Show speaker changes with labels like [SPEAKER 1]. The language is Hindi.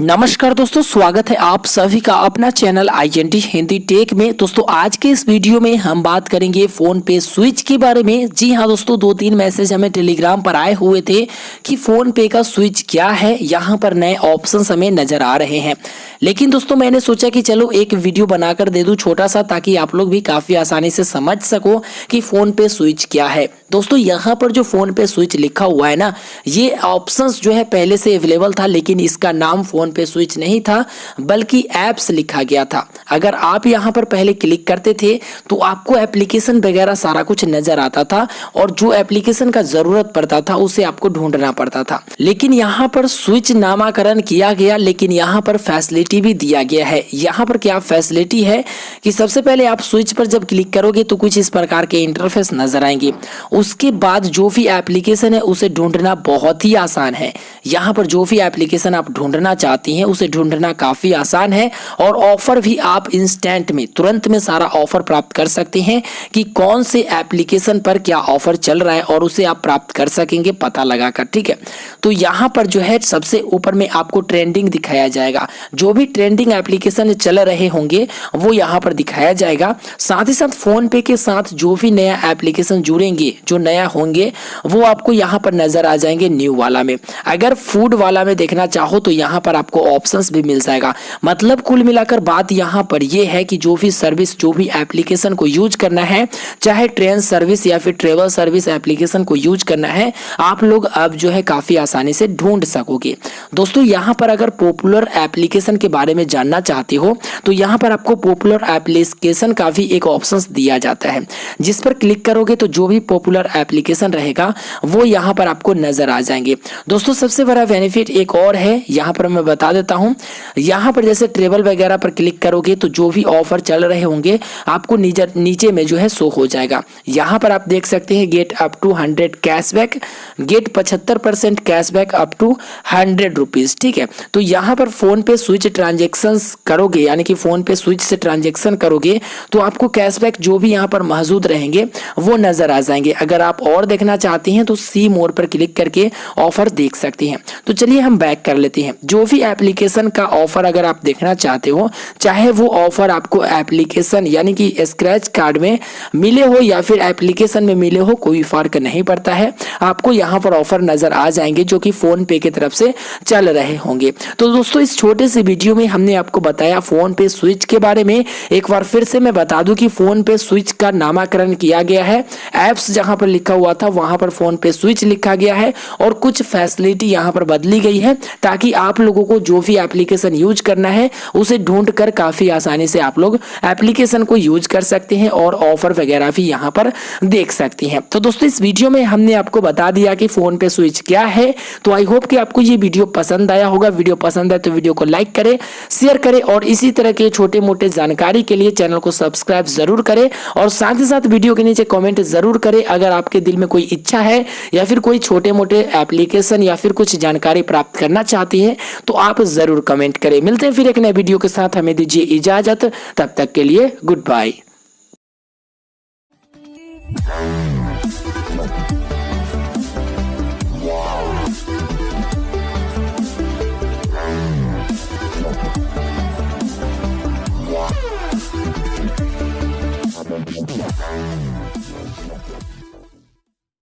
[SPEAKER 1] नमस्कार दोस्तों, स्वागत है आप सभी का अपना चैनल IND हिंदी टेक में। दोस्तों आज के इस वीडियो में हम बात करेंगे फोन पे स्विच के बारे में। जी हाँ दोस्तों, 2-3 मैसेज हमें टेलीग्राम पर आए हुए थे कि फोन पे का स्विच क्या है, यहाँ पर नए ऑप्शंस हमें नजर आ रहे हैं। लेकिन दोस्तों मैंने सोचा कि चलो एक वीडियो बनाकर दे दूं छोटा सा, ताकि आप लोग भी काफी आसानी से समझ सको कि फोन पे स्विच क्या है। दोस्तों यहाँ पर जो फोन पे स्विच लिखा हुआ है ना, ये ऑप्शंस जो है पहले से अवेलेबल था, लेकिन इसका नाम फोन पे स्विच नहीं था बल्कि एप्स लिखा गया था। अगर आप यहाँ पर पहले क्लिक करते थे तो आपको एप्लीकेशन वगैरह सारा कुछ नजर आता था, और जो एप्लीकेशन का जरूरत पड़ता था उसे आपको ढूंढना पड़ता था। लेकिन यहाँ पर स्विच नामकरण किया गया, लेकिन यहाँ पर फैसिलिटी भी दिया गया है। यहाँ पर क्या फैसिलिटी है कि सबसे पहले आप स्विच पर जब क्लिक करोगे तो कुछ इस प्रकार के इंटरफेस नजर आएंगे। उसके बाद जो भी एप्लीकेशन है उसे ढूंढना बहुत ही आसान है। यहाँ पर जो भी एप्लीकेशन आप ढूंढना चाहती हैं उसे ढूंढना काफी आसान है, और ऑफर भी आप इंस्टेंट में तुरंत में सारा ऑफर प्राप्त कर सकते हैं कि कौन से एप्लीकेशन पर क्या ऑफर चल रहा है, और उसे आप प्राप्त कर सकेंगे पता लगाकर। ठीक है, तो यहाँ पर जो है सबसे ऊपर में आपको ट्रेंडिंग दिखाया जाएगा। जो भी ट्रेंडिंग एप्लीकेशन चल रहे होंगे वो यहाँ पर दिखाया जाएगा। साथ ही साथ फोन पे के साथ जो भी नया एप्लीकेशन जुड़ेंगे, जो नया होंगे, वो आपको यहाँ पर नजर आ जाएंगे न्यू वाला में। अगर फूड वाला में देखना चाहो तो यहाँ पर आपको ऑप्शंस भी मिल जाएगा। मतलब कुल मिलाकर बात यहाँ पर यह है कि जो भी सर्विस, जो भी एप्लीकेशन को यूज करना है, चाहे ट्रेन सर्विस या फिर ट्रेवल सर्विस एप्लीकेशन को यूज करना है, आप लोग अब जो है काफी आसानी से ढूंढ सकोगे। दोस्तों यहाँ पर अगर पॉपुलर एप्लीकेशन के बारे में जानना चाहते हो तो यहाँ पर आपको पॉपुलर एप्लीकेशन का भी एक ऑप्शन दिया जाता है, जिस पर क्लिक करोगे तो जो भी पॉपुलर एप्लीकेशन रहेगा वो यहाँ पर आपको नजर आ जाएंगे। दोस्तों सबसे बड़ा बेनिफिट एक और है, यहाँ पर मैं बता देता हूँ। यहाँ पर जैसे ट्रेवल वगैरह पर क्लिक करोगे तो जो भी ऑफर चल रहे होंगे आपको नीचे में जो है शो हो जाएगा। यहाँ पर आप देख सकते हैं get up to 100 cashback, get 75% cashback up to 100 rupees. ठीक है, तो यहाँ पर फोन पे स्विच ट्रांजेक्शन करोगे, यानी कि फोन पे स्विच से ट्रांजेक्शन करोगे तो आपको कैशबैक जो भी यहाँ पर मौजूद रहेंगे वो नजर आ जाएंगे। अगर आप और देखना चाहते हैं तो सी मोर पर क्लिक करके ऑफर देख सकते हैं। तो चलिए हम बैक कर लेते हैं। जो भी एप्लीकेशन का ऑफर अगर आप देखना चाहते हो, चाहे वो ऑफर आपको एप्लीकेशन यानी कि स्क्रैच कार्ड में मिले हो या फिर एप्लीकेशन में मिले हो, कोई फर्क नहीं पड़ता है। आपको यहाँ पर ऑफर नजर आ जाएंगे जो कि फोन पे की तरफ से चल रहे होंगे। तो दोस्तों इस छोटे से वीडियो में हमने आपको बताया फोन पे स्विच के बारे में। एक बार फिर से मैं बता दूं कि फोन पे स्विच का नामकरण किया गया है। एप्स जहां पर लिखा हुआ था वहां पर फोन पे स्विच लिखा गया है, और कुछ फैसिलिटी यहां पर बदली गई है ताकि आप लोगों को जो भी एप्लीकेशन यूज करना है उसे ढूंढकर काफी आसानी से आप लोग एप्लीकेशन को यूज कर सकते हैं, और ऑफर वगैरह भी यहां पर देख सकते हैं। तो दोस्तों इस वीडियो में हमने आपको बता दिया कि फोन पे स्विच क्या है। तो आई होप कि आपको ये वीडियो पसंद आया होगा। वीडियो पसंद आए तो वीडियो को लाइक करें, शेयर करें, और इसी तरह के छोटे मोटे जानकारी के लिए चैनल को सब्सक्राइब जरूर करें, और साथ ही साथ वीडियो के नीचे कमेंट जरूर करें। अगर आपके दिल में कोई इच्छा है या फिर कोई छोटे मोटे एप्लीकेशन या फिर कुछ जानकारी प्राप्त करना चाहती हैं तो आप जरूर कमेंट करें। मिलते हैं फिर एक नए वीडियो के साथ, हमें दीजिए इजाजत, तब तक के लिए गुड बाय।